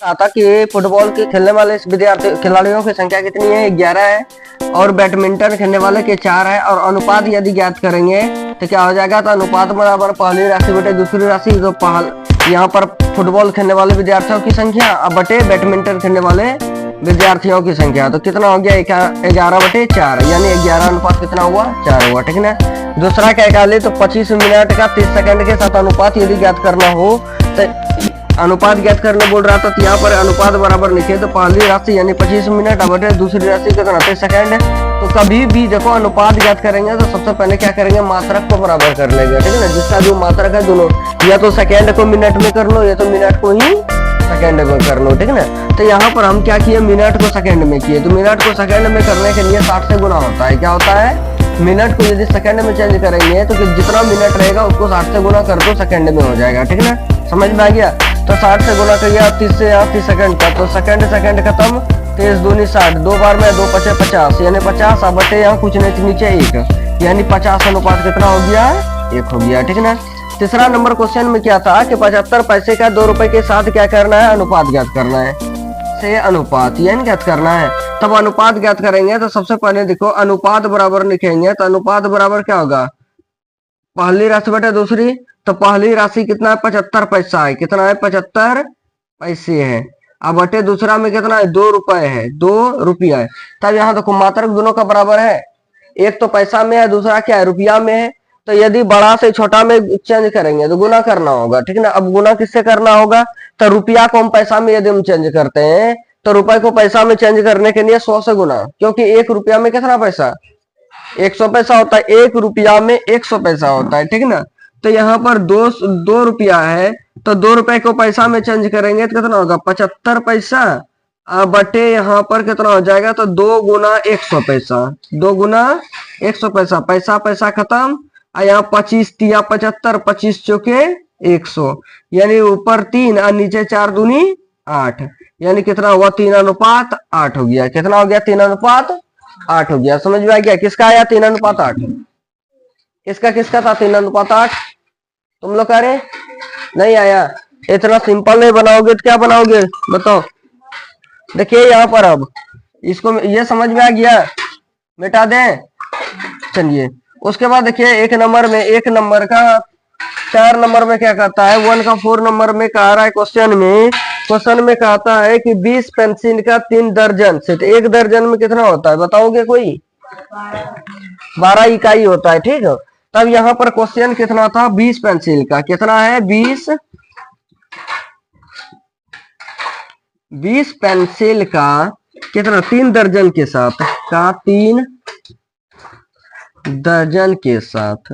आता कि फुटबॉल के खेलने वाले विद्यार्थी खिलाड़ियों की संख्या कितनी है, 11 है। और बैडमिंटन खेलने वाले के 4 है। और अनुपात यदि ज्ञात करेंगे तो क्या हो जाएगा, तो अनुपात बराबर पहली राशि बटे दूसरी राशि। तो यहाँ पर फुटबॉल खेलने वाले विद्यार्थियों की संख्या अब बटे बैडमिंटन खेलने वाले विद्यार्थियों की संख्या। तो कितना हो गया, 11 बटे 4, यानी 11 अनुपात कितना हुआ, 4 हुआ। ठीक है ना। दूसरा क्या निकाले, तो 25 मिनट का 30 सेकंड के साथ अनुपात यदि ज्ञात करना हो तो अनुपात ज्ञात करने बोल रहा था, तो यहाँ पर अनुपात बराबर लिखे तो पहली राशि यानी 25 मिनट बटे दूसरी राशि कितना 30 सेकंड। तो कभी भी देखो अनुपात ज्ञात करेंगे तो सबसे पहले क्या करेंगे, मात्रक को बराबर कर लेंगे। ठीक है ना। जिसका जो मात्रक है दोनों, या तो सेकंड को मिनट में कर लो या तो मिनट को ही सेकंड में कर लो। ठीक है ना। तो यहाँ पर हम क्या किए, मिनट को सेकंड में किए। तो मिनट को सेकंड में करने के लिए 60 से गुना होता है। क्या होता है, मिनट को यदि सेकंड में चेंज करेंगे तो जितना मिनट रहेगा उसको 60 से गुना कर दो, सेकंड में हो जाएगा। ठीक है ना। समझ में आ गया। तो 60 से गुना करिए 30 से 30 सेकंड का, तो सेकंड खत्म, 30 दूनी 60, 2 बार में 2 पचे 50, यानी 50 बटे यहाँ कुछ नीचे 1, यानी 50 अनुपात कितना हो गया, 1 हो गया। ठीक है ना। तीसरा नंबर क्वेश्चन में क्या था कि 75 पैसे का 2 रुपए के साथ क्या करना है, अनुपात ज्ञात करना है। से अनुपात यानी ज्ञात करना है। तब अनुपात ज्ञात करेंगे तो सबसे पहले देखो अनुपात बराबर लिखेंगे, तो अनुपात बराबर क्या होगा, पहली राशि बटे दूसरी। तो पहली राशि कितना है, 75 पैसा है। कितना है, 75 पैसे है। अब बटे दूसरा में कितना है, 2 रुपए है, 2 रुपया है। तब यहाँ देखो मात्रक दोनों का बराबर है, एक तो पैसा में है, दूसरा क्या है, रुपया में है। तो यदि बड़ा से छोटा में चेंज करेंगे तो गुना करना होगा। ठीक है ना। अब गुना किससे करना होगा, तो रुपया को हम पैसा में यदि हम चेंज करते हैं तो रुपए को पैसा में चेंज करने के लिए 100 से गुना, क्योंकि 1 रुपया में कितना पैसा, 100 पैसा होता है। 1 रुपया में 100 पैसा होता है। ठीक है ना। तो यहाँ पर 2 रुपया है, तो 2 रुपए को पैसा में चेंज करेंगे तो कितना होगा, 75 पैसा बटे यहाँ पर कितना हो जाएगा, तो 2 गुना 100 पैसा, 2 गुना 100 पैसा, पैसा पैसा खत्म। यहाँ 25 तिया 75, 25 चौके 100, यानी ऊपर 3 और नीचे 4 दूनी 8, यानी कितना हुआ, 3 अनुपात 8 हो गया। कितना हो गया, 3 अनुपात 8 हो गया। समझ में आ गया। किसका आया 3 अनुपात 8, किसका था 3 अनुपात 8, तुम लोग कह रहे नहीं आया। इतना सिंपल नहीं बनाओगे तो क्या बनाओगे बताओ। देखिए यहाँ पर अब इसको ये समझ में आ गया, मिटा दें। चलिए उसके बाद देखिए एक नंबर का 4 नंबर में क्या कहता है, 1 का 4 नंबर में कह रहा है क्वेश्चन में कहता है कि 20 पेंसिल का 3 दर्जन से, तो 1 दर्जन में कितना होता है बताओगे कोई, 12 इकाई होता है। ठीक है। तब यहाँ पर क्वेश्चन कितना था, 20 पेंसिल का कितना है, 20 पेंसिल का कितना, 3 दर्जन के साथ का, 3 दर्जन के साथ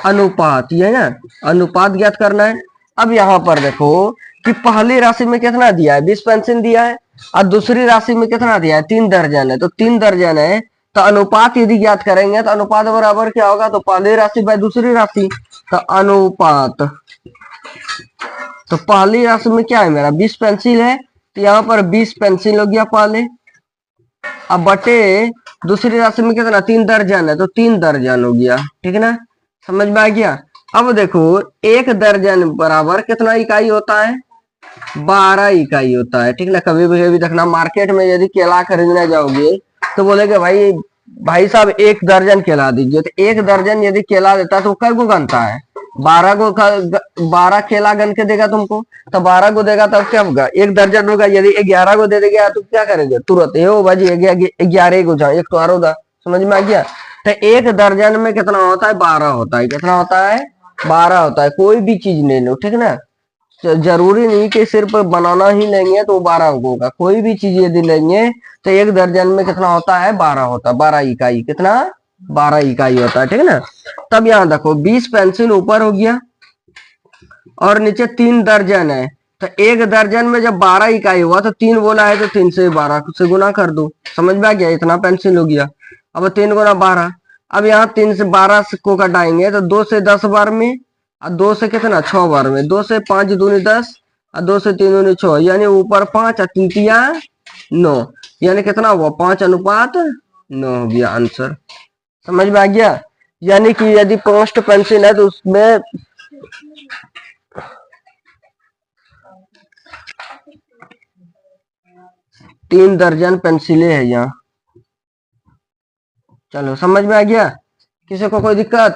अनुपात, ये ना अनुपात ज्ञात करना है। अब यहाँ पर देखो कि पहली राशि में कितना दिया है, 20 पेंसिल दिया है, और दूसरी राशि में कितना दिया है, 3 दर्जन है। तो 3 दर्जन है, तो अनुपात यदि ज्ञात करेंगे तो अनुपात बराबर क्या होगा, तो पहली राशि बाय दूसरी राशि। तो अनुपात, तो पहली राशि में क्या है मेरा, 20 पेंसिल है, तो यहाँ पर 20 पेंसिल हो गया पहले। अब बटे दूसरी राशि में कितना, 3 दर्जन है, तो 3 दर्जन हो गया। ठीक है ना। समझ में आ गया। अब देखो 1 दर्जन बराबर कितना इकाई होता है, 12 इकाई होता है। ठीक है ना। कभी भी देखना मार्केट में यदि केला खरीदने जाओगे तो बोलेगे भाई साहब 1 दर्जन केला दीजिए। तो 1 दर्जन यदि केला देता तो कई गो गनता है, 12 केला गन के देगा तुमको। तो 12 गो देगा तब क्या होगा, 1 दर्जन होगा। यदि 11 गो दे देगा तो क्या करेंगे, तुरंत हो भाजी 11 गो जाओ, 1 तो और होगा। समझ में आ गया। तो 1 दर्जन में कितना होता है, 12 होता है। कितना होता है, 12 होता है। कोई भी चीज ले लो। ठीक है ना। जरूरी नहीं कि सिर्फ बनाना ही लेंगे तो 12 अंकों का, कोई भी चीज यदि लेंगे तो 1 दर्जन में कितना होता है, 12 होता है। 12 इकाई, कितना, 12 इकाई होता है। ठीक है ना। तब यहाँ देखो 20 पेंसिल ऊपर हो गया और नीचे 3 दर्जन है। तो 1 दर्जन में जब 12 इकाई हुआ तो 3 बोला है, तो 3 से 12 से गुना कर दो। समझ में आ गया। इतना पेंसिल हो गया। अब 3 गुना 12। अब यहाँ 3 से 12 को कटाएंगे तो 2 से 10 बार में, और 2 से कितना, 6 बार में, 2 से 5 दूनी 10, और 2 से 3 दूनी 6, यानी ऊपर 5 और 3 9, यानी कितना हुआ, 5 अनुपात 9 हो गया आंसर। समझ में आ गया। यानी कि यदि पोस्ट पेंसिल है तो उसमें 3 दर्जन पेंसिलें है यहाँ। चलो समझ में आ गया, किसी को कोई दिक्कत,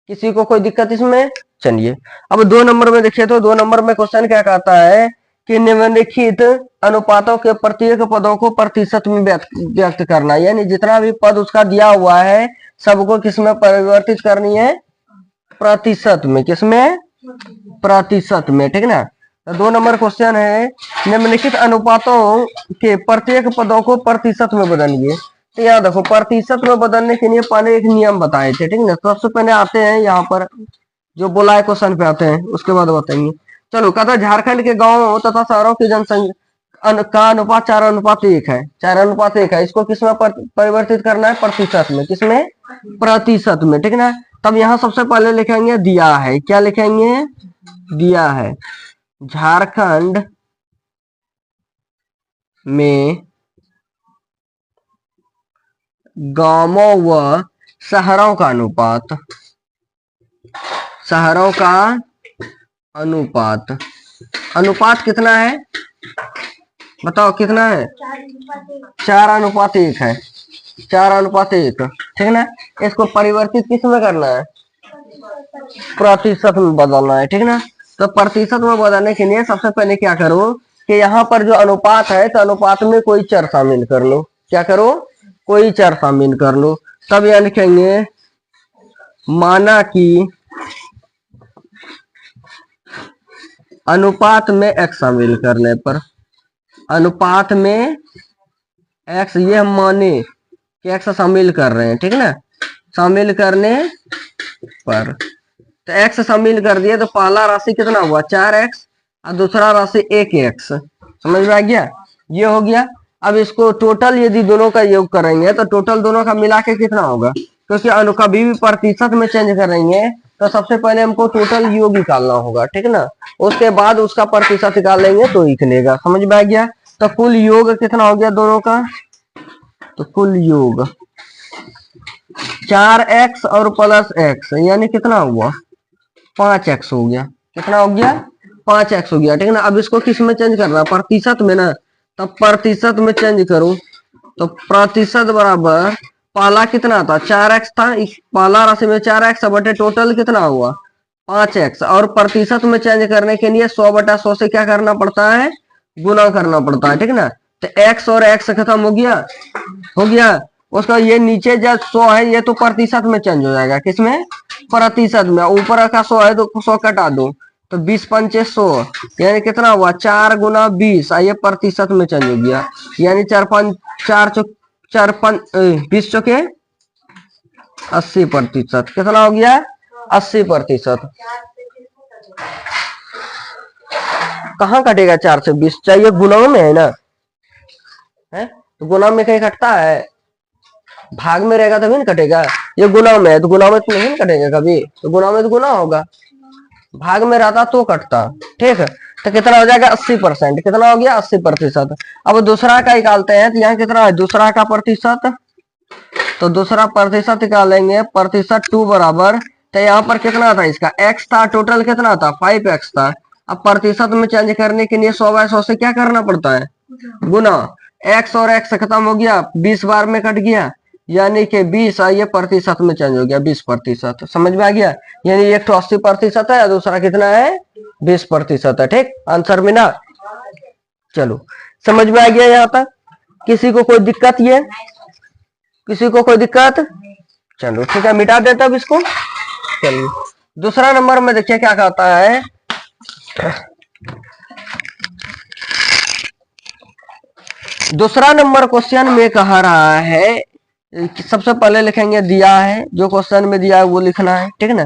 किसी को कोई दिक्कत इसमें? चलिए अब 2 नंबर में देखिए, तो 2 नंबर में क्वेश्चन क्या कहता है कि निम्नलिखित अनुपातों के प्रत्येक पदों को प्रतिशत में व्यक्त करना, यानी जितना भी पद उसका दिया हुआ है सबको किसमें परिवर्तित करनी है? प्रतिशत में। किसमें? प्रतिशत में, ठीक ना। तो 2 नंबर क्वेश्चन है, निम्नलिखित अनुपातों के प्रत्येक पदों को प्रतिशत में बदलिए। तो यहाँ देखो, प्रतिशत में बदलने के लिए पहले एक नियम बताए थे, ठीक ना। तो सबसे पहले आते हैं यहाँ पर जो बोला है क्वेश्चन पे आते हैं, उसके बाद बताएंगे। चलो, कहता झारखंड के गांवों तथा शहरों की जनसंख्या का अनुपात 4:1 है। 4:1 है, इसको किसमें परिवर्तित करना है? प्रतिशत में। किसमें? प्रतिशत में, ठीक ना। तब यहाँ सबसे पहले लिखेंगे दिया है। क्या लिखेंगे? दिया है। झारखंड में गांवों व शहरों का अनुपात, शहरों का अनुपात, अनुपात कितना है बताओ? कितना है? 4:1 है। 4:1, ठीक ना। इसको परिवर्तित किस में करना है? प्रतिशत में बदलना है, ठीक ना। तो प्रतिशत में बदलने के लिए सबसे पहले क्या करो कि यहाँ पर जो अनुपात है, तो अनुपात में कोई चर शामिल कर लो। क्या करो? कोई चर शामिल कर लो। तब यह लिखेंगे, माना कि अनुपात में x शामिल करने पर, अनुपात में x, ये हम माने कि x शामिल कर रहे हैं, ठीक ना। शामिल करने पर तो x शामिल कर दिए, तो पहला राशि कितना हुआ? 4x, और दूसरा राशि 1x। समझ में आ गया? ये हो गया। अब इसको टोटल यदि दोनों का योग करेंगे तो टोटल दोनों का मिला के कितना होगा? क्योंकि कभी भी प्रतिशत में चेंज करेंगे तो सबसे पहले हमको टोटल योग निकालना होगा, ठीक ना। उसके बाद उसका प्रतिशत निकाल लेंगे तो निकलेगा। समझ में आ गया? तो कुल योग कितना हो गया दोनों का? तो कुल योग 4x और प्लस x, यानी कितना हुआ? 5x हो गया। कितना हो गया? 5x हो गया, ठीक ना। अब इसको किस में चेंज करना? प्रतिशत में ना। तब प्रतिशत में चेंज करूं तो प्रतिशत बराबर, पहला कितना था? 4x था। इस पहला राशि में 4x बटे टोटल कितना हुआ? 5x। और प्रतिशत में चेंज करने के लिए 100/100 से क्या करना पड़ता है? गुना करना पड़ता है, ठीक ना। तो x और x खत्म हो गया, हो गया। उसका ये नीचे जो 100 है, ये तो प्रतिशत में चेंज हो जाएगा। किसमें? प्रतिशत में। ऊपर का 100 है तो 100 कटा दो, तो 20×5 100, यानी कितना हुआ? 4×20। ये प्रतिशत में चेंज हो गया, यानी 20 चौके 80%। कितना हो गया? 80%। कहाँ कटेगा? 4 से 20 चाहिए, गुना में है ना, है तो गुना में कहीं कटता है? भाग में रहेगा तभी ना कटेगा। ये गुना में है तो गुना में तो नहीं कटेगा कभी, तो गुना में तो गुना होगा, भाग में रहता तो कटता, ठीक है। तो कितना हो जाएगा? 80%। कितना हो गया? 80%। अब दूसरा का निकालते हैं, तो यहाँ कितना है दूसरा का प्रतिशत? तो दूसरा प्रतिशत निकालेंगे, प्रतिशत 2 बराबर, तो यहाँ पर कितना था? इसका x था, टोटल कितना था? 5x था। अब प्रतिशत में चेंज करने के लिए 100/100 से क्या करना पड़ता है? गुना। x और x खत्म हो गया, 20 बार में कट गया, यानी कि 20, ये प्रतिशत में चेंज हो गया 20%। समझ में आ गया? यानी एक तो 80% है, दूसरा कितना है? 20% है, ठीक। आंसर में ना। चलो समझ में आ गया यहाँ तक? किसी को कोई दिक्कत? ये किसी को कोई दिक्कत? चलो ठीक है, मिटा देता अब इसको। चलिए दूसरा नंबर में देखिए क्या कहता है। दूसरा नंबर क्वेश्चन में कह रहा है, सबसे पहले लिखेंगे दिया है, जो क्वेश्चन में दिया है वो लिखना है, ठीक ना।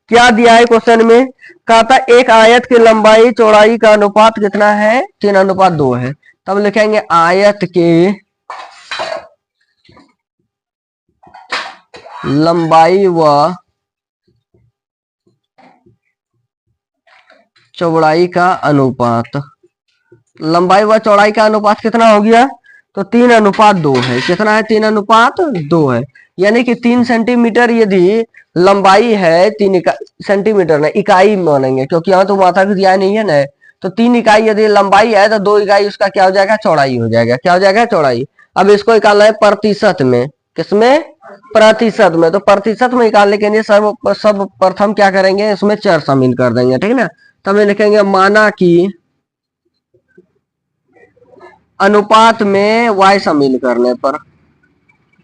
क्या दिया है क्वेश्चन में? कहता एक आयत की लंबाई चौड़ाई का अनुपात कितना है? 3:2 है। तब लिखेंगे आयत के लंबाई व चौड़ाई का अनुपात, लंबाई व चौड़ाई का अनुपात कितना हो गया? तो 3:2 है। कितना है? 3:2 है। यानी कि 3 सेंटीमीटर यदि लंबाई है, 3 सेंटीमीटर ना इकाई मानेंगे, क्योंकि यहाँ तो मात्रा की दिया नहीं है ना, तो 3 इकाई यदि लंबाई है तो 2 इकाई उसका क्या हो जाएगा, चौड़ाई हो जाएगा। क्या हो जाएगा, चौड़ाई। अब इसको निकालना है प्रतिशत में। किसमें, प्रतिशत में। तो प्रतिशत में निकालने के लिए सब प्रथम क्या करेंगे, इसमें चर शामिल कर देंगे, ठीक ना। तब लिखेंगे माना कि अनुपात में y शामिल करने पर,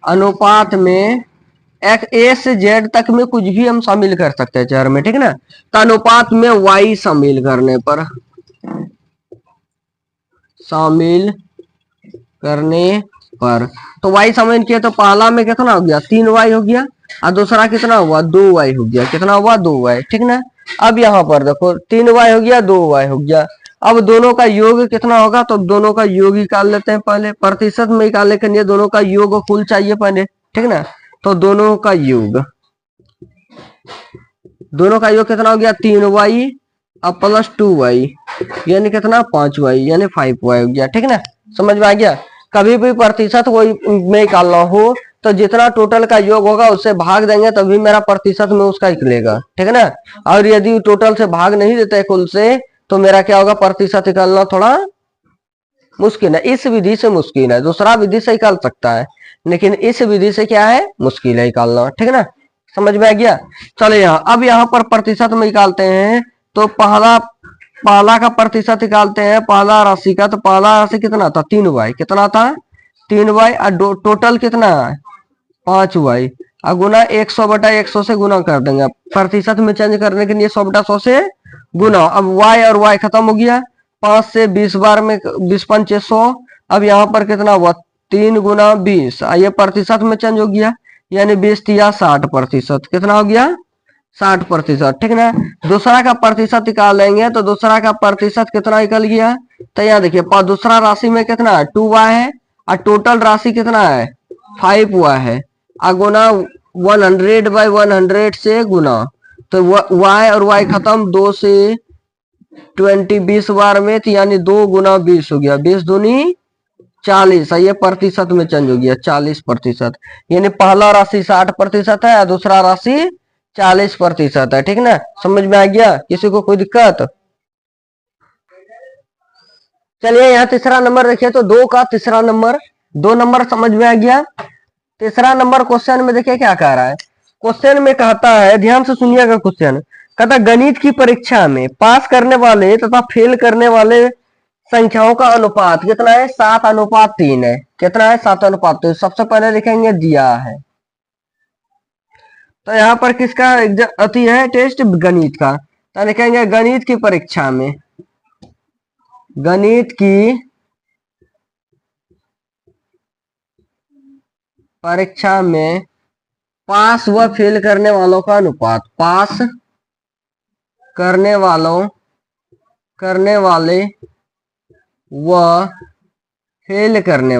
अनुपात में ए से जेड तक में कुछ भी हम शामिल कर सकते हैं चर में, ठीक ना। तो अनुपात में y शामिल करने पर, शामिल करने पर, तो y शामिल किया तो पहला में कितना हो गया, 3y हो गया, और दूसरा कितना हुआ, 2y हो गया। कितना हुआ, 2y, ठीक ना। अब यहाँ पर देखो 3y हो गया, 2y हो गया। अब दोनों का योग कितना होगा, तो दोनों का योग निकाल लेते हैं पहले। प्रतिशत में निकालने के लिए दोनों का योग कुल चाहिए पहले, ठीक ना। तो दोनों का योग, दोनों का योग कितना हो गया, 3y अब प्लस 2y, यानी कितना, 5y, यानी 5y हो गया, ठीक ना। समझ में आ गया। कभी भी प्रतिशत कोई में निकालना हो तो जितना टोटल का योग होगा उससे भाग देंगे तभी मेरा प्रतिशत में उसका निकलेगा, ठीक है ना। और यदि टोटल से भाग नहीं देते कुल से तो मेरा क्या होगा, प्रतिशत निकालना थोड़ा मुश्किल है। इस विधि से मुश्किल है, दूसरा विधि से निकाल सकता है, लेकिन इस विधि से क्या है, मुश्किल है निकालना, ठीक है ना। समझ में आ गया। चलो अब यहाँ पर प्रतिशत में निकालते हैं। तो पहला का प्रतिशत निकालते हैं, पहला राशि का। तो पहला राशि कितना था, 3y, कितना था, 3y, और टोटल कितना है, 5y, और गुना 100/100 से गुना कर देंगे। प्रतिशत में चेंज करने के लिए 100/100 से गुना। अब y और y खत्म हो गया, 5 से 20 बार में 20×5 = 100। अब यहाँ पर कितना हुआ, 3 गुना 20, ये प्रतिशत में चेंज हो गया, यानी 20 × 60%। कितना हो गया, 60%, ठीक ना। दूसरा का प्रतिशत निकाल लेंगे तो दूसरा का प्रतिशत कितना निकल गया। तो यहाँ देखिए दूसरा राशि में कितना है, 2y है, और टोटल राशि कितना है, 5y है, और गुना 100/100 से गुना। तो y और y खत्म, 2 से 20 बार में, तो यानी 2 गुना 20 हो गया, 20 दूनी 40, ये प्रतिशत में चेंज हो गया, 40%। यानी पहला राशि 60% है और दूसरा राशि 40% है, ठीक ना। समझ में आ गया, किसी को कोई दिक्कत। चलिए यहाँ तीसरा नंबर देखिए। तो 2 का तीसरा नंबर, 2 नंबर समझ में आ गया। तीसरा नंबर क्वेश्चन में देखिए क्या कह रहा है। क्वेश्चन में कहता है, ध्यान से सुनिएगा क्वेश्चन। कहता गणित की परीक्षा में पास करने वाले तथा फेल करने वाले संख्याओं का अनुपात कितना है, 7:3 है। कितना है, 7:3। सबसे पहले लिखेंगे दिया है। तो यहाँ पर किसका अति है, टेस्ट, गणित का। तो लिखेंगे गणित की परीक्षा में, गणित की परीक्षा में पास व फेल करने वालों का अनुपात, पास करने वाले व फेल करने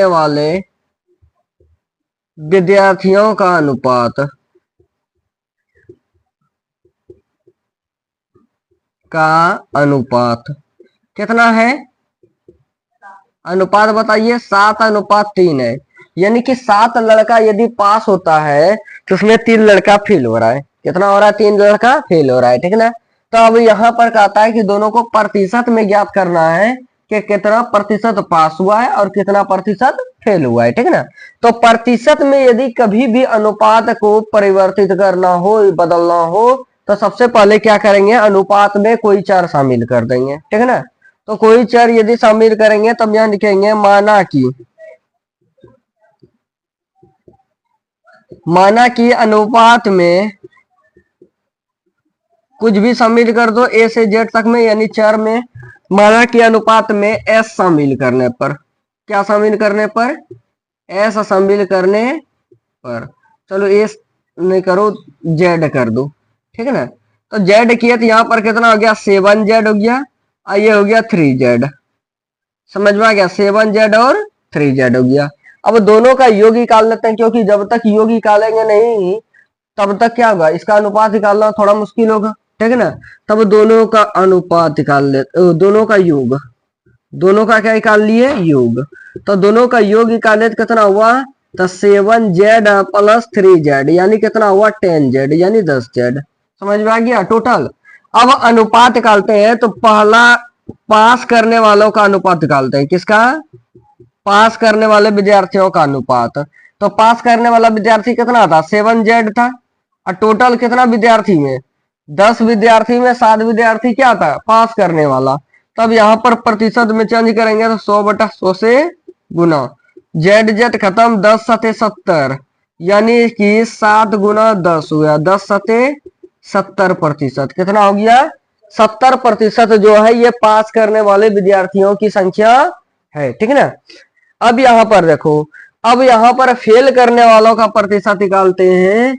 वाले विद्यार्थियों का अनुपात कितना है, अनुपात बताइए, 7:3 है। यानी कि 7 लड़का यदि पास होता है तो उसमें 3 लड़का फेल हो रहा है। कितना हो रहा है, 3 लड़का फेल हो रहा है, ठीक ना। तो अब यहाँ पर कहता है कि दोनों को प्रतिशत में ज्ञात करना है कि कितना प्रतिशत पास हुआ है और कितना प्रतिशत फेल हुआ है, ठीक ना। तो प्रतिशत में यदि कभी भी अनुपात को परिवर्तित करना हो, बदलना हो, तो सबसे पहले क्या करेंगे, अनुपात में कोई चर शामिल कर देंगे, ठीक है ना। तो कोई चर यदि शामिल करेंगे तब यहां लिखेंगे माना कि अनुपात में कुछ भी शामिल कर दो, ए से जेड तक में, यानी चर में। माना कि अनुपात में एस शामिल करने पर, क्या शामिल करने पर, एस शामिल करने पर, चलो एस नहीं करो, जेड कर दो, ठीक है ना। तो जेड किया तो यहाँ पर कितना हो गया, 7z हो गया, और ये हो गया 3z। समझ में आ गया, 7z और 3z हो गया। अब दोनों का योग निकाल लेते हैं, क्योंकि जब तक योग निकालेंगे नहीं तब तक क्या होगा, इसका अनुपात निकालना थोड़ा मुश्किल होगा, ठीक है ना। तब दोनों का अनुपात निकाल ले, दोनों का योग, दोनों का क्या निकाल लिए, योग। तो दोनों का योग निकाले तो कितना हुआ, तो 7z + 3z, यानी कितना हुआ, 10z, यानी 10z। समझ में आ गया टोटल। अब अनुपात निकालते हैं, तो पहला पास करने वालों का अनुपात निकालते हैं। किसका? पास करने वाले विद्यार्थियों का अनुपात। तो पास करने वाला विद्यार्थी कितना था? 7Z था। और टोटल कितना विद्यार्थी में? 10 विद्यार्थी में 7 विद्यार्थी क्या था? पास करने वाला। तब यहाँ पर प्रतिशत में चेंज करेंगे तो 100/100 से गुना। जेड खत्म, 10 सते 70, यानी कि 7 गुना 10 हुआ, 10 सते 70%। कितना हो गया? 70% जो है ये पास करने वाले विद्यार्थियों की संख्या है। ठीक है ना। अब यहां पर देखो, अब यहां पर फेल करने वालों का प्रतिशत निकालते हैं।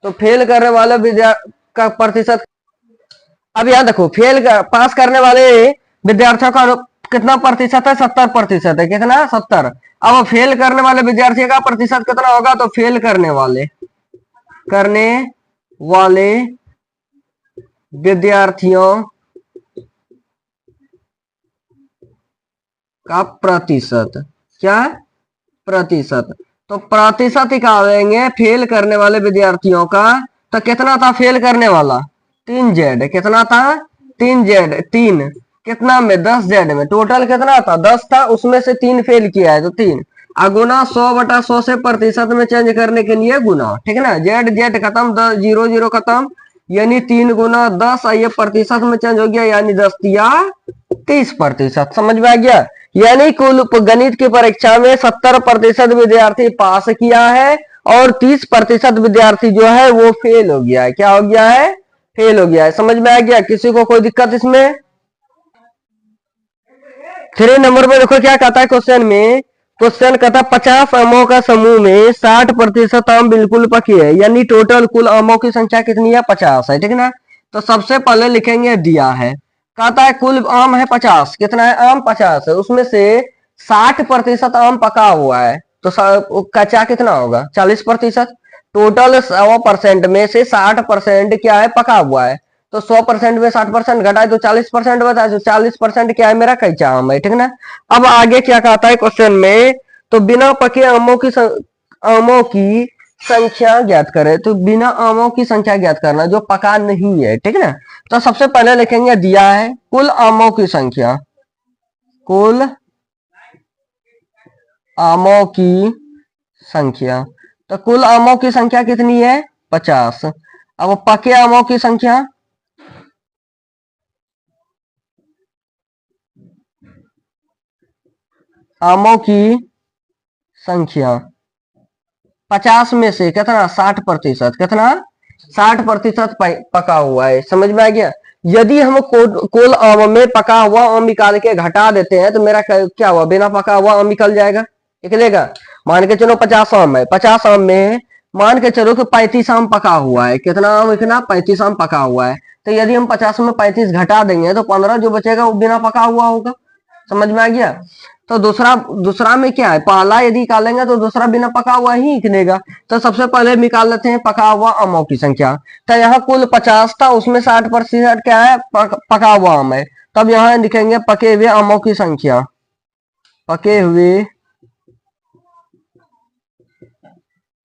तो फेल करने वाले विद्यार्थी का प्रतिशत, अब यहां देखो पास करने वाले विद्यार्थियों का कितना प्रतिशत है? 70% है। कितना? 70। अब फेल करने वाले विद्यार्थी का प्रतिशत कितना होगा? तो फेल करने वाले विद्यार्थियों का प्रतिशत, क्या? प्रतिशत। तो प्रतिशत निकालेंगे फेल करने वाले विद्यार्थियों का। तो कितना था फेल करने वाला? 3Z। कितना था? 3Z। 3 कितना में? 10Z में। टोटल कितना था? 10 था, उसमें से 3 फेल किया है तो 3। गुना 100/100 से प्रतिशत में चेंज करने के लिए गुना। ठीक है ना। जेड खत्म, 10 0 0 खत्म, यानी 3 गुना 10। ये प्रतिशत में चेंज हो गया, यानी 10 या 30%। समझ में आ गया। यानी कुल गणित की परीक्षा में 70% विद्यार्थी पास किया है और 30% विद्यार्थी जो है वो फेल हो गया है। क्या हो गया है? फेल हो गया है। समझ में आ गया? किसी को कोई दिक्कत इसमें? 3 नंबर में देखो क्या कहता है क्वेश्चन में। क्वेश्चन कहता है 50 आमों का समूह में 60% आम बिल्कुल पके है, यानी टोटल कुल आमों की संख्या कितनी है? 50 है। ठीक है ना। तो सबसे पहले लिखेंगे दिया है, कहता है कुल आम है 50। कितना है? आम 50 है, उसमें से 60% आम पका हुआ है। तो कच्चा कितना होगा? 40%। टोटल 100% में से 60% क्या है? पका हुआ है। तो 100% में 60% घटाए तो 40% बता। तो 40% क्या है? मेरा कच्चा आम है। ठीक है ना। अब आगे क्या कहता है क्वेश्चन में, तो बिना पके आमों की संख्या ज्ञात करें। तो बिना आमों की संख्या ज्ञात करना जो पका नहीं है। ठीक है ना। तो सबसे पहले लिखेंगे दिया है कुल आमों की संख्या, कुल आमों की संख्या। तो कुल आमों की संख्या कितनी है? 50। अब पके आमों की संख्या, आमों की संख्या 50 में से कितना? 60%। कितना? 60% पका हुआ है। समझ में आ गया। यदि हम कुल आम में पका हुआ आम निकाल के घटा देते हैं तो मेरा क्या हुआ? बिना पका हुआ आम निकल जाएगा, निकलेगा। मान के चलो 50 आम है, 50 आम में मान के चलो कि 35 आम पका हुआ है। कितना आम? इतना 35 आम पका हुआ है। तो यदि हम 50 में 35 घटा देंगे तो 15 जो बचेगा वो बिना पका हुआ होगा। समझ में आ गया। तो दूसरा में क्या है? पहला यदि निकालेंगे तो दूसरा बिना पका हुआ ही निकलेगा। तो सबसे पहले निकाल लेते हैं पका हुआ आमों की संख्या। तो यहाँ कुल 50 था, उसमें 60% क्या है? पका हुआ आम है। तब यहाँ लिखेंगे पके हुए आमों की संख्या, पके हुए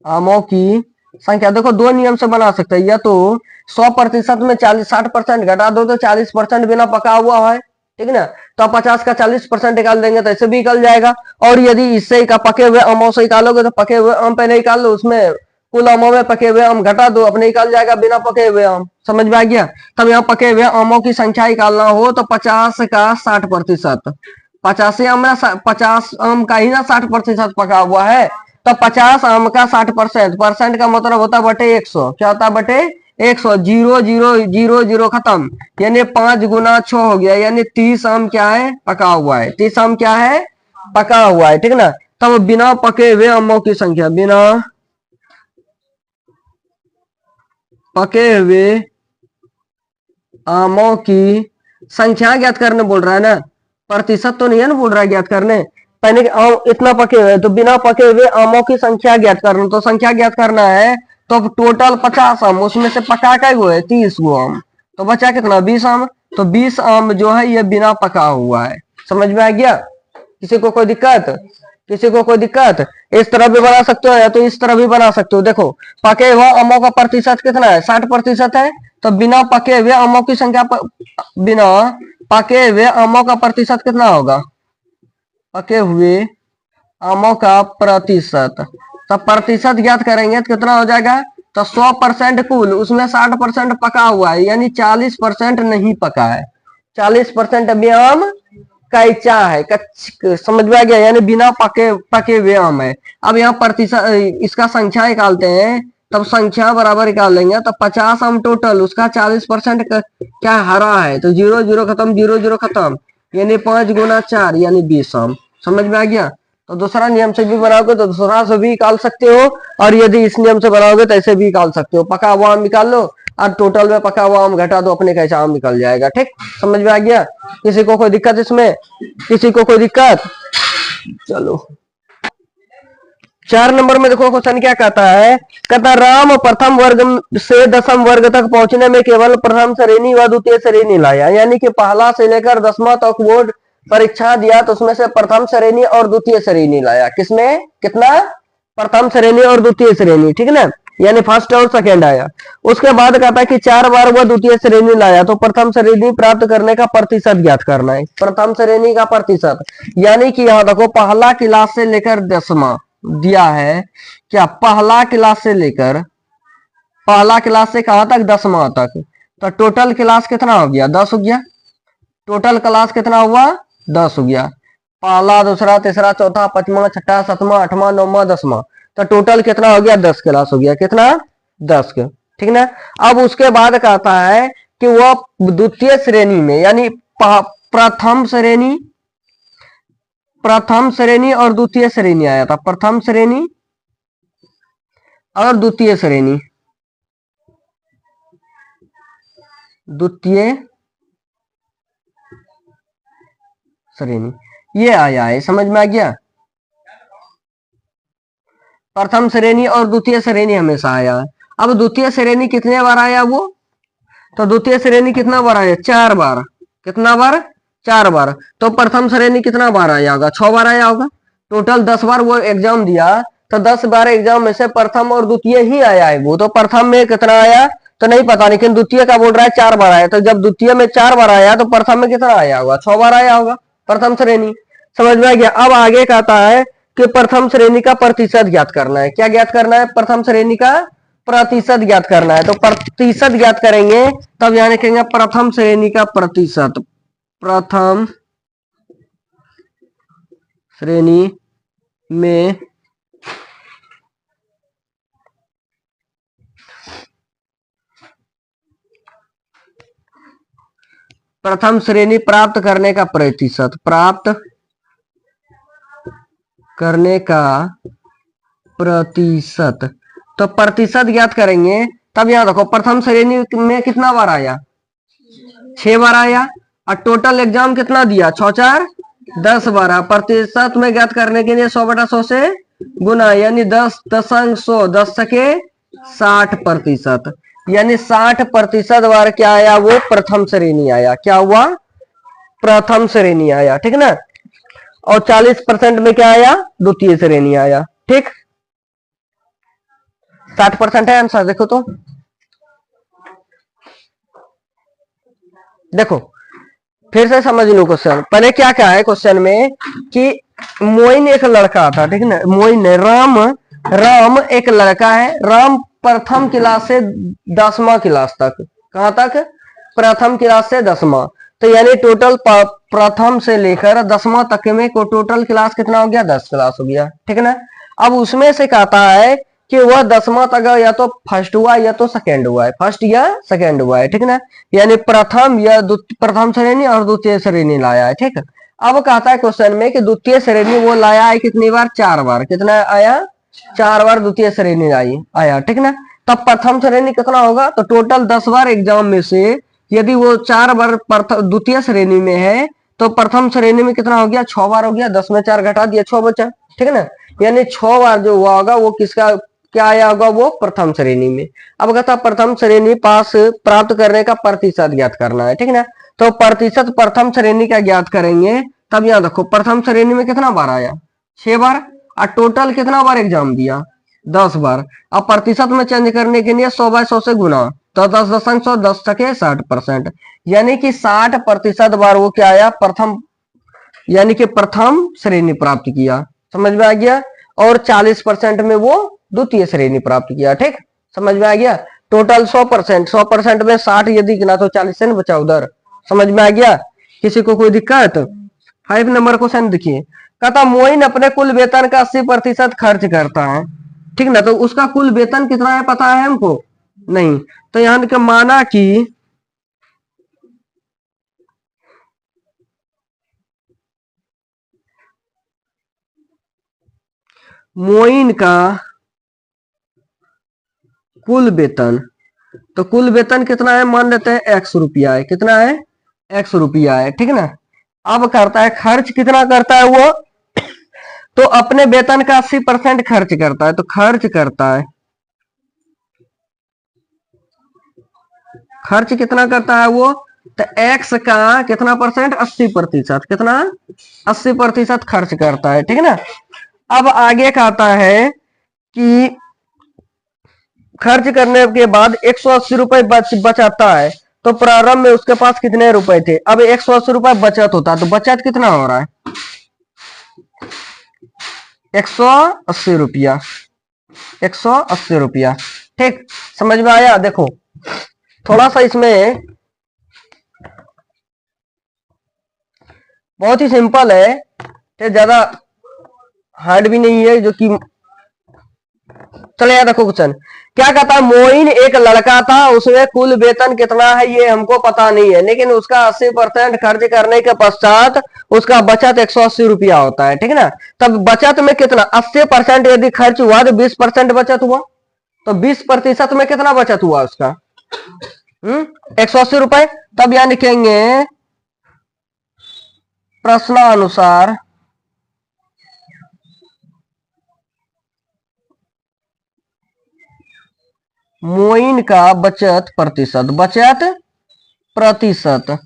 आमों की संख्या। देखो दो नियम से बना सकते हैं, या तो 100% में 60% घटा दो तो 40% बिना पका हुआ है। ठीक है ना। तो आप 50 का 40% निकाल देंगे तो ऐसे भी निकल जाएगा। और यदि इससे का पके हुए आमों से निकालोगे तो पके हुए आम पहले निकाल लो, उसमें कुल आमों में पके हुए आम घटा दो, अपने निकाल जाएगा बिना पके हुए आम। समझ में आ गया। तब यहाँ पके हुए आमों की संख्या निकालना हो तो 50 का 60%, 85 आम में 50 आम का ही ना 60% पका हुआ है। तो 50 आम का 60%, परसेंट का मतलब होता है बटे 100। क्या होता है? बटे 100। 0 0 0 0 खत्म, यानी 5 गुना 6 हो गया, यानी 30 आम क्या है? पका हुआ है। 30 आम क्या है? पका हुआ है। ठीक है ना। तब बिना पके हुए आमों की संख्या, बिना पके हुए आमों की संख्या ज्ञात करने बोल रहा है ना, प्रतिशत तो नहीं है ना बोल रहा है ज्ञात करने। पहले आम इतना पके हुए, तो बिना पके हुए आमों की संख्या ज्ञात करना। तो संख्या ज्ञात करना है तो टोटल 50 आम, उसमें से पका का गो है 30 गो आम, तो बचा कितना? 20 आम। तो 20 आम जो है ये बिना पका हुआ है। समझ में आ गया। किसी को कोई दिक्कत? किसी को कोई दिक्कत? इस तरह भी बना सकते हो या तो इस तरह भी बना सकते हो। देखो पके हुए आमों का प्रतिशत कितना है? 60% है। तो बिना पके हुए आमों की संख्या बिना पके हुए आमों का प्रतिशत कितना होगा? पके हुए आमों का प्रतिशत, तो प्रतिशत ज्ञात करेंगे तो कितना हो जाएगा? तो 100% कुल, उसमें 60% पका हुआ है, यानी 40% नहीं पका है। 40% अभी आम कच्चा है, समझ में आ गया? यानी बिना पके हुए आम है। अब यहाँ प्रतिशत इसका संख्या निकालते हैं, तब संख्या बराबर निकाल लेंगे। तो 50 आम टोटल, उसका 40% क्या हरा है, तो 0 0 खत्म, 0 0 खत्म, यानी 5 गुना 4 यानी 20 आम। समझ में आ गया? तो दूसरा नियम से भी बनाओगे तो दूसरा से भी निकाल सकते हो, और यदि इस नियम से बनाओगे तो ऐसे भी निकाल सकते हो। पका हुआ आम निकाल लो और टोटल में पका हुआ आम घटा दो, अपने कैसा आम निकल जाएगा। ठीक, समझ में आ गया? किसी को कोई दिक्कत इसमें? किसी को कोई दिक्कत? चलो 4 नंबर में देखो क्वेश्चन क्या कहता है। कहता राम प्रथम वर्ग से दसम वर्ग तक पहुंचने में केवल प्रथम श्रेणी व द्वितीय श्रेणी लाया, यानी कि पहला से लेकर 10वां तक बोर्ड परीक्षा दिया तो उसमें से प्रथम श्रेणी और द्वितीय श्रेणी लाया। किसमें कितना? प्रथम श्रेणी और द्वितीय श्रेणी, ठीक ना, यानी फर्स्ट और सेकेंड आया। उसके बाद कहता है कि 4 बार वह द्वितीय श्रेणी लाया तो प्रथम श्रेणी प्राप्त करने का प्रतिशत ज्ञात करना है। प्रथम श्रेणी का प्रतिशत, यानी कि यहाँ देखो पहला क्लास से लेकर 10वां दिया है क्या? पहला क्लास से लेकर, पहला क्लास से कहां तक? 10वां तक। तो टोटल क्लास कितना हो गया? 10 हो गया। टोटल क्लास कितना हुआ? 10 हो गया। पहला, दूसरा, तीसरा, चौथा, पांचवा, छठा, सातवां, आठवां, नौवां, 10वां, तो टोटल कितना हो गया? 10 क्लास हो गया। कितना? 10 के, ठीक ना। अब उसके बाद कहता है कि वह द्वितीय श्रेणी में, यानी प्रथम श्रेणी, प्रथम श्रेणी और द्वितीय श्रेणी आया था। प्रथम श्रेणी और द्वितीय श्रेणी, द्वितीय श्रेणी ये आया है। समझ में आ गया? प्रथम श्रेणी और द्वितीय श्रेणी हमेशा आया है। अब द्वितीय श्रेणी कितने बार आया वो? तो द्वितीय श्रेणी कितना बार आया? 4 बार। कितना बार? 4 बार। तो प्रथम श्रेणी कितना बार आया होगा? 6 बार आया होगा। टोटल 10 बार वो एग्जाम दिया, तो 10 बार एग्जाम में से प्रथम और द्वितीय ही आया है वो। तो प्रथम में कितना आया तो नहीं पता, लेकिन द्वितीय का बोल रहा है 4 बार आया। तो जब द्वितीय में 4 बार आया तो प्रथम में कितना आया होगा? 6 बार आया होगा प्रथम श्रेणी। समझ में आ गया? अब आगे कहता है कि प्रथम श्रेणी का प्रतिशत ज्ञात करना है। क्या ज्ञात करना है? प्रथम श्रेणी का प्रतिशत ज्ञात करना है। तो प्रतिशत ज्ञात करेंगे, तब यहां लिखेंगे प्रथम श्रेणी का प्रतिशत। प्रथम श्रेणी में प्रथम श्रेणी प्राप्त करने का प्रतिशत, प्राप्त करने का प्रतिशत। तो प्रतिशत ज्ञात करेंगे, तब यहां देखो प्रथम श्रेणी में कितना बार आया? 6 बार आया। और टोटल एग्जाम कितना दिया? 6 4 10 बार। प्रतिशत में ज्ञात करने के लिए 100/100 से गुना, यानी 10 दशंक 100 10 सके 60%, यानी 60% बार क्या आया? वो प्रथम श्रेणी आया। क्या हुआ? प्रथम श्रेणी आया, ठीक ना। और 40% में क्या आया? द्वितीय श्रेणी आया। ठीक, 60% है आंसर। देखो तो, देखो फिर से समझ लो क्वेश्चन। पहले क्या क्या है क्वेश्चन में कि मोइन एक लड़का था, ठीक ना। मोइन, राम एक लड़का है। राम प्रथम क्लास से 10वां क्लास तक, कहां तक? प्रथम क्लास से 10वां। तो यानी टोटल प्रथम से लेकर 10वां तक में को टोटल क्लास कितना हो गया? 10 क्लास हो गया, ठीक ना। अब उसमें से कहता है कि वह 10वां तक या तो फर्स्ट हुआ या तो सेकंड हुआ है, फर्स्ट या सेकंड हुआ है, ठीक ना। यानी प्रथम या प्रथम श्रेणी और द्वितीय श्रेणी लाया है, ठीक। अब कहता है क्वेश्चन में कि द्वितीय श्रेणी वो लाया है कितनी बार? 4 बार। कितना आया? 4 बार द्वितीय श्रेणी आया, ठीक ना। तब प्रथम श्रेणी कितना होगा? तो टोटल 10 बार एग्जाम में से यदि वो 4 बार द्वितीय श्रेणी में है तो प्रथम श्रेणी में कितना हो गया? 6 बार हो गया। 10 में 4 घटा दिया, 6 बचा, ठीक ना। यानी 6 बार जो हुआ होगा वो किसका क्या आया होगा? वो प्रथम श्रेणी में। अब कहता प्रथम श्रेणी पास प्राप्त करने का प्रतिशत ज्ञात करना है, ठीक ना। तो प्रतिशत प्रथम श्रेणी का ज्ञात करेंगे, तब यहाँ देखो प्रथम श्रेणी में कितना बार आया? 6 बार। और टोटल कितना बार एग्जाम दिया? 10 बार। अब प्रतिशत में चेंज करने के लिए 100/100 से गुना, तो 10 10 टके 60%, यानी कि 60% बार वो क्या आया? प्रथम, यानी कि प्रथम श्रेणी प्राप्त किया। समझ में आ गया? और 40% में वो द्वितीय श्रेणी प्राप्त किया। ठीक, समझ में आ गया? टोटल 100%, 100% में 60 यदि गिना तो 40 से बचा उधर। समझ में आ गया? किसी को कोई दिक्कत? 5 नंबर क्वेश्चन देखिए, कहता मोइन अपने कुल वेतन का 80% खर्च करता है। ठीक ना, तो उसका कुल वेतन कितना है पता है हमको? नहीं। तो यहां के माना कि मोइन का कुल वेतन, तो कुल वेतन कितना है? मान लेते हैं 100 रुपया है। कितना है? 100 रुपया है। ठीक ना। अब करता है खर्च कितना करता है वो? तो अपने वेतन का 80% खर्च करता है। तो खर्च करता है, खर्च कितना करता है वो? तो एक्स का कितना परसेंट? 80%। कितना? 80% खर्च करता है। ठीक है ना। अब आगे कहता है कि खर्च करने के बाद 180 रुपए बचाता है। तो प्रारंभ में उसके पास कितने रुपए थे? अब 180 रुपए बचत होता है, तो बचत कितना हो रहा है? 180 रुपया। 180 रुपया। ठीक, समझ में आया? देखो थोड़ा सा इसमें बहुत ही सिंपल है, ज्यादा हार्ड भी नहीं है जो कि। चले यार देखो क्वेश्चन क्या कहता है, मोइन एक लड़का था, उसमें कुल वेतन कितना है ये हमको पता नहीं है, लेकिन उसका 80% खर्च करने के पश्चात उसका बचत 180 रुपया होता है। ठीक है ना। तब बचत में कितना? 80% यदि खर्च हुआ तो 20% बचत हुआ, तो 20% में कितना बचत हुआ उसका? 180 रुपए। तब यहां लिखेंगे प्रश्नानुसार मोइन का बचत प्रतिशत। बचत प्रतिशत,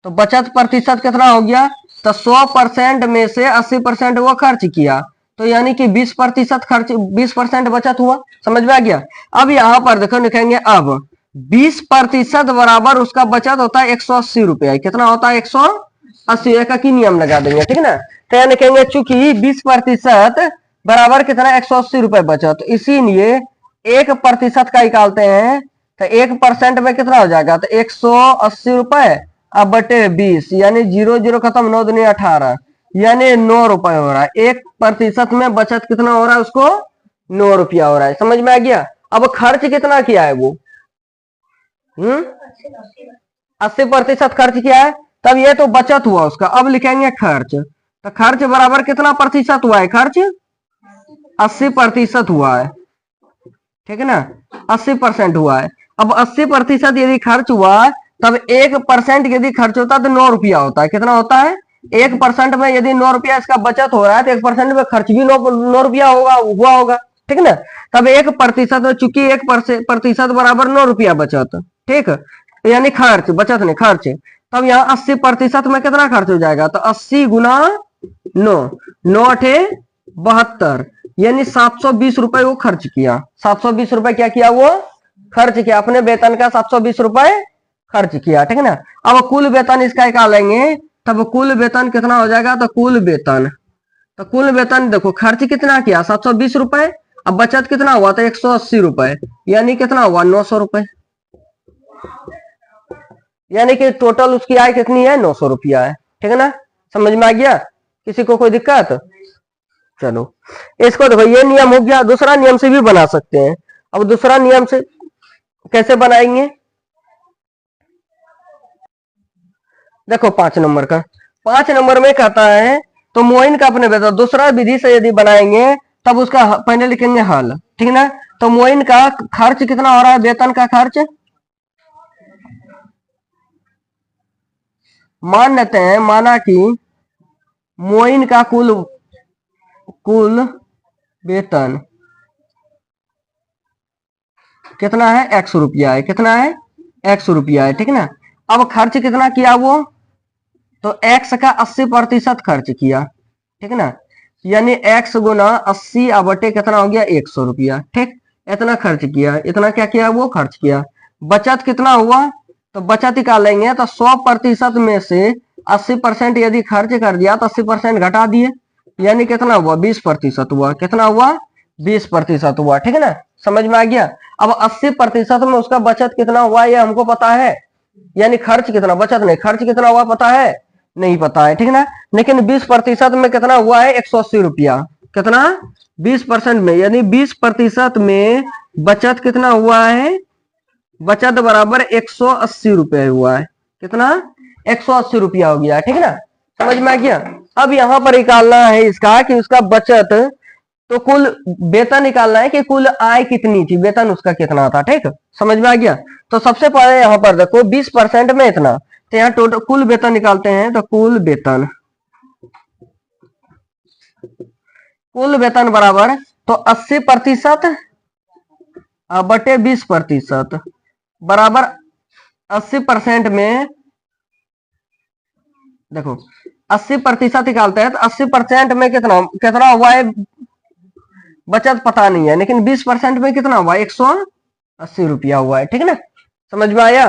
तो बचत प्रतिशत कितना हो गया? तो 100% में से 80% वो खर्च किया, तो यानी कि 20% खर्च, 20% बचत हुआ। समझ में आ गया? अब यहां पर देखो लिखेंगे, अब 20% बराबर उसका बचत होता है 180 रुपया। कितना होता है? 180 का की नियम लगा देंगे। ठीक है ना। तो यानी कहेंगे चूंकि 20% बराबर कितना? 180 रुपए बचत, इसीलिए 1% का निकालते हैं, तो 1% में कितना हो जाएगा? तो 180 रुपए अब बटे 20, यानी 0 0 खत्म, 9 दूनी 18, यानी 9 रुपए हो रहा है। 1% में बचत कितना हो रहा है उसको? 9 रुपया हो रहा है। समझ में आ गया? अब खर्च कितना किया है वो? 80% खर्च किया है, तब ये तो बचत हुआ उसका। अब लिखेंगे खर्च, तो खर्च बराबर कितना प्रतिशत हुआ है? खर्च 80% हुआ है। ठीक है ना। 80% हुआ है। अब 80% यदि खर्च हुआ, तब 1% यदि खर्च होता तो 9 रुपया होता है। कितना होता है? 1% में यदि 9 रुपया इसका बचत हो रहा है, तो 1% में खर्च भी 9 रुपया होगा, हुआ होगा। ठीक है ना। तब 1% में चूंकि 1% बराबर 9 रुपया बचत। ठीक, तो यानी खर्च, बचत नहीं खर्च। तब यहाँ 80% में कितना खर्च हो जाएगा? तो 80 गुना 9, 9 अठे 72, यानी 720 रुपए वो खर्च किया। 720 रुपए क्या किया वो? खर्च किया। अपने वेतन का 720 रुपए खर्च किया। ठीक है ना। अब कुल वेतन इसका निकालेंगे, तब कुल वेतन कितना हो जाएगा? तो कुल वेतन, तो कुल वेतन देखो खर्च कितना किया? 720 रुपए। अब बचत कितना हुआ? तो 180 रुपए, यानी कितना हुआ? 900 रुपए। यानी कि टोटल उसकी आय कितनी है? 900 रुपया है। ठीक है ना। समझ में आ गया? किसी को कोई दिक्कत? चलो इसको देखो, ये नियम हो गया। दूसरा नियम से भी बना सकते हैं। अब दूसरा नियम से कैसे बनाएंगे? देखो 5 नंबर का, 5 नंबर में कहता है, तो मोइन का अपने वेतन दूसरा विधि से यदि बनाएंगे, तब उसका पहले लिखेंगे हल। ठीक है ना। तो मोइन का खर्च कितना हो रहा है? वेतन का खर्च मान लेते हैं, माना कि मोइन का कुल कुल वेतन कितना है? 100 रुपया है। कितना है? 100 रुपया है। ठीक है ना। अब खर्च कितना किया वो? तो एक्स का 80% खर्च किया। ठीक है ना। यानी एक्स गुना 80 बटे कितना हो गया 100 रुपया। ठीक, इतना खर्च किया, इतना क्या किया वो खर्च किया। बचत कितना हुआ, तो बचत निकालेंगे तो 100% में से 80% यदि खर्च कर दिया तो 80% घटा दिए, यानी कितना हुआ 20% हुआ। कितना हुआ 20% हुआ। ठीक है ना, समझ में आ गया। अब 80% में उसका बचत कितना हुआ ये हमको पता है, यानी खर्च कितना, बचत नहीं, खर्च कितना हुआ पता है, नहीं पता है। ठीक है ना, लेकिन 20% में कितना हुआ है 180 रुपया। कितना 20% में, यानी 20% में बचत कितना हुआ है, बचत बराबर 180 रुपये हुआ है। कितना 180 रुपया हो गया। ठीक है ना, समझ में आ गया। अब यहां पर निकालना है इसका कि उसका बचत, तो कुल वेतन निकालना है कि कुल आय कितनी थी, वेतन उसका कितना था। ठीक, समझ में आ गया। तो सबसे पहले यहां पर देखो 20% में इतना, तो यहाँ टोटल कुल वेतन निकालते हैं। तो कुल वेतन बराबर, तो 80% बटे 20% बराबर 80% में, देखो 80% निकालते हैं तो 80% में कितना कितना हुआ है, बचत पता नहीं है, लेकिन 20% में कितना हुआ 180 रुपया हुआ है। ठीक है ना, समझ में आया।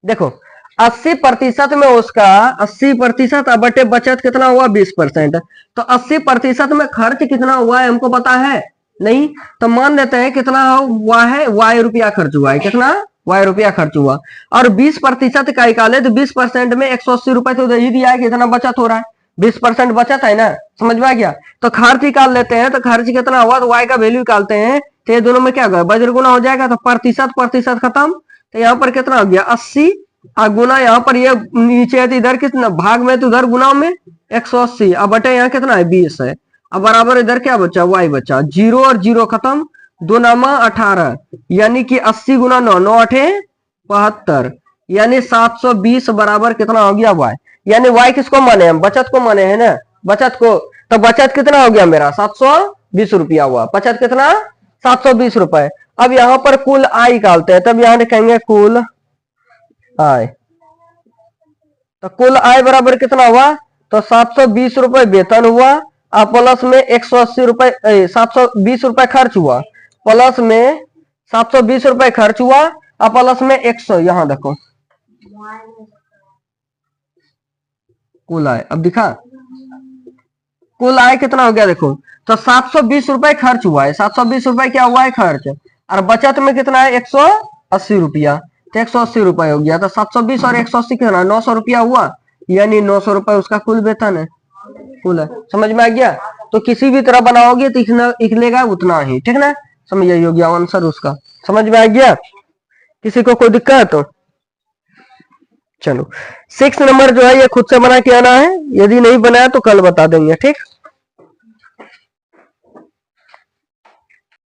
देखो 80% में उसका 80% बटे बचत कितना हुआ 20%, तो 80% में खर्च कितना हुआ है हमको पता है नहीं, तो मान लेते हैं कितना हुआ है y रुपया खर्च हुआ है। कितना y रुपया खर्च हुआ, और 20% का निकाले तो 20% में 180 रुपए तो ही दिया है कि इतना बचत हो रहा है, 20% बचत है ना, समझ में आ गया। तो खर्च निकाल लेते हैं, तो खर्च कितना हुआ तो y का वैल्यू निकालते हैं, तो ये दोनों में क्या होगा वज्र गुना हो जाएगा, तो प्रतिशत खत्म। तो यहाँ पर कितना हो गया 80, गुना यहाँ पर ये नीचे है तो इधर कितना भाग में, तो उधर गुना में 180, अब बटे यहाँ कितना है 20 है। अब बराबर इधर क्या बचा y बचा, 0 और 0 खत्म, 2 नामा 18, यानी कि 80 गुना 9, 9 8 72, यानी 720 बराबर कितना हो गया y। यानी y किसको माने हम, बचत को माने हैं ना, बचत को। तो बचत कितना हो गया मेरा 720 रुपया हुआ, बचत कितना 720 रुपए। अब यहाँ पर कुल आय निकालते हैं, तब यहाँ लिखेंगे कुल आय। तो कुल आय बराबर कितना हुआ, तो 720 रुपए वेतन हुआ, और प्लस में 180 रुपए 720 रुपए खर्च हुआ, प्लस में 720 रुपए खर्च हुआ, और प्लस में 100, यहां देखो कुल आय। अब दिखा कुल आय कितना हो गया देखो, तो 720 रुपए खर्च हुआ है, 720 रुपए क्या हुआ है खर्च, और बचत में कितना है 180 रुपया, तो 180 रुपए हो गया। तो 720 और 180 कितना 900 रुपया हुआ, यानी 900 रुपए उसका कुल वेतन है, कुल है। समझ में आ गया। तो किसी भी तरह बनाओगे तो निकलेगा उतना ही। ठीक ना, समझ यही हो गया आंसर उसका। समझ में आ गया, किसी को कोई दिक्कत तो चलो 6 नंबर जो है ये खुद से बना के आना है, यदि नहीं बनाया तो कल बता देंगे। ठीक।